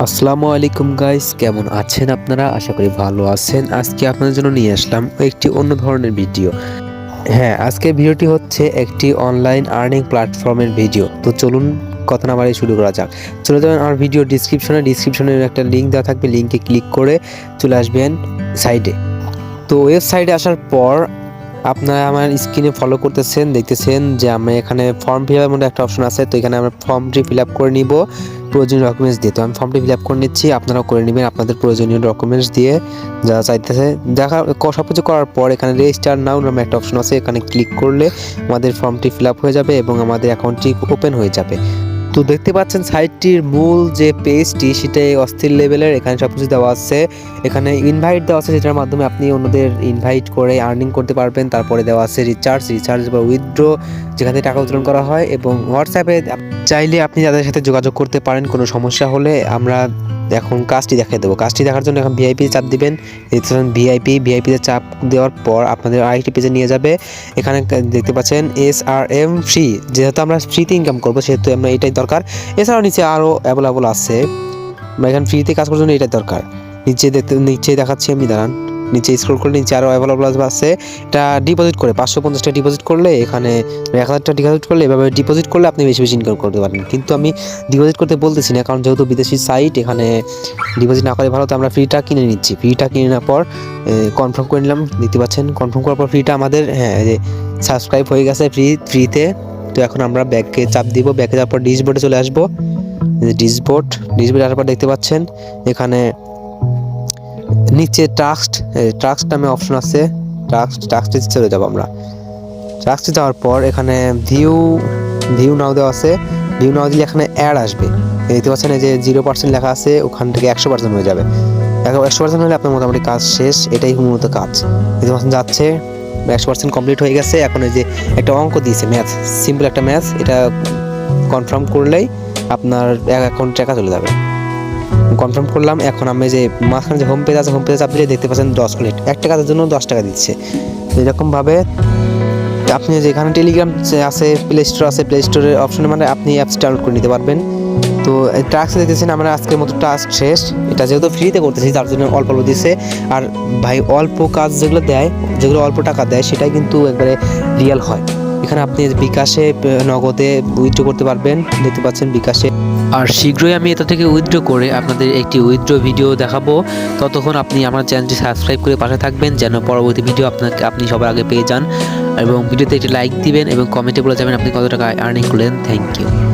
আসসালামু আলাইকুম গাইস, কেমন আছেন আপনারা? আশা করি ভালো আছেন। আজকে আপনাদের জন্য নিয়ে আসলাম একটি অন্য ধরনের ভিডিও। হ্যাঁ, আজকের ভিডিওটি হচ্ছে একটি অনলাইন আর্নিং প্ল্যাটফর্মের ভিডিও। তো চলুন কথা না বাড়িয়ে শুরু করা যাক। চলে যাবেন আমার ভিডিও ডিসক্রিপশনে একটা লিঙ্ক দেওয়া থাকবে, লিঙ্কে ক্লিক করে চলে আসবেন সাইটে। তো ওয়েবসাইটে আসার পর আপনারা আমার স্ক্রিনে ফলো করতেছেন, দেখতেছেন যে আমি এখানে ফর্ম ফিল আপের মধ্যে একটা অপশন আছে। তো এখানে আমরা ফর্মটি ফিল আপ করে নিব প্রয়োজনীয় ডকুমেন্টস দিয়ে। তো আমি ফর্মটি ফিল আপ করে নিচ্ছি, আপনারাও করে নেবেন আপনাদের প্রয়োজনীয় ডকুমেন্টস দিয়ে যা চাইতেছে। সব কিছু করার পর এখানে রেজিস্টার নাও নামে একটা অপশন আছে, এখানে ক্লিক করলে আমাদের ফর্মটি ফিল আপ হয়ে যাবে এবং আমাদের অ্যাকাউন্টটি ওপেন হয়ে যাবে। তো দেখতে পাচ্ছেন সাইটটির মূল যে পেজটি সেটাই অস্থির লেভেলের। এখানে সব কিছু দেওয়া আছে, এখানে ইনভাইট দেওয়া আছে যেটার মাধ্যমে আপনি অন্যদের ইনভাইট করে আর্নিং করতে পারবেন। তারপরে দেওয়া আছে রিচার্জ বা উইথড্র, যেখান থেকে টাকা উত্তোলন করা হয়। এবং হোয়াটসঅ্যাপে চাইলে আপনি যাদের সাথে যোগাযোগ করতে পারেন কোনো সমস্যা হলে। আমরা এখন কাজটি দেখিয়ে দেবো। কাজটি দেখার জন্য এখন ভিআইপি চাপ দিবেন। ভিআইপিতে চাপ দেওয়ার পর আপনাদের আরেকটি পেজে নিয়ে যাবে। এখানে দেখতে পাচ্ছেন SRM ফ্রি, যেহেতু আমরা ফ্রিতে ইনকাম করবো সেহেতু আমরা এটাই দরকার। এছাড়াও নিচে আরও অ্যাভেলেবল আছে, এখানে ফ্রিতে কাজ করার জন্য এটাই দরকার। নিচে দেখাচ্ছি আমি, দাঁড়ান। নিচে স্ক্রল করলে নিচে আরও অ্যাভেলেবল আছে। এটা ডিপোজিট করে 550 টাকা ডিপোজিট করলে, এখানে 1000 টাকা ডিপোজিট করলে, এভাবে ডিপোজিট করলে আপনি বেশি বেশি ইনকাম করতে পারবেন। কিন্তু আমি ডিপোজিট করতে বলতেছি না, কারণ যেহেতু বিদেশি সাইট, এখানে ডিপোজিট না করে ভালো। তো আমরা ফ্রিটা কিনে নিচ্ছি। ফ্রিটা কিনে নেওয়ার পর কনফার্ম করে নিলাম। দেখতে পাচ্ছেন কনফার্ম করার পর ফ্রিটা আমাদের সাবস্ক্রাইব হয়ে গেছে ফ্রিতে। তো এখন আমরা ব্যাকে চাপ দিব। ব্যাকে যাওয়ার পর ডিশবোর্ডে চলে আসবো। ডিশবোর্ডে আসার পর দেখতে পাচ্ছেন এখানে নিচে ট্রাস্ট নামে অপশন আছে। ট্রাস্টে চলে যাবো আমরা। ট্রাস্টে যাওয়ার পর এখানে ভিউ নাও দেওয়া আছে। ভিউ নাও দিলে এখানে অ্যাড আসবে। দেখতে পাচ্ছেন এই যে 0% লেখা আছে, ওখান থেকে 100% হয়ে যাবে। 100% হলে আপনার মোটামুটি কাজ শেষ। এটাই মূলত কাজ। দেখতে পাচ্ছেন যাচ্ছে 100% কমপ্লিট হয়ে গেছে। এখন এই যে একটা অঙ্ক দিয়েছে, ম্যাথ, সিম্পল একটা ম্যাথ, এটা কনফার্ম করলেই আপনার অ্যাকাউন্ট টাকা চলে যাবে। কনফার্ম করলাম। এখন আমি যে মাঝখানে যে হোম পেজ আছে, হোম পেজে চাপ দিলে দেখতে পাচ্ছেন 10 মিনিট, একটা কাজের জন্য 10 টাকা দিচ্ছে। এরকমভাবে আপনি যেখানে টেলিগ্রাম আছে, প্লে স্টোরের অপশনে মানে আপনি অ্যাপস ডাউনলোড করে নিতে পারবেন। তো টাস্ক দেখতেছেন আমরা আজকের মতো টাস্ক শেষ। এটা যেহেতু ফ্রিতে করতেছি তার জন্য অল্প অল্প দিচ্ছে। আর ভাই অল্প কাজ যেগুলো দেয়, যেগুলো অল্প টাকা দেয়, সেটাই কিন্তু একবারে রিয়েল হয়। এখানে আপনি বিকাশে নগদে উইথড্র করতে পারবেন, দেখতে পাচ্ছেন বিকাশে। আর শীঘ্রই আমি এটা থেকে উইথড্র করে আপনাদের একটি উইথড্র ভিডিও দেখাবো। ততক্ষণ আপনি আমার চ্যানেলটি সাবস্ক্রাইব করে পাশে থাকবেন, যেন পরবর্তী ভিডিও আপনি সবার আগে পেয়ে যান। এবং ভিডিওতে একটি লাইক দিবেন এবং কমেন্টে বলে যাবেন আপনি কত টাকা আর্নিং করলেন। Thank you.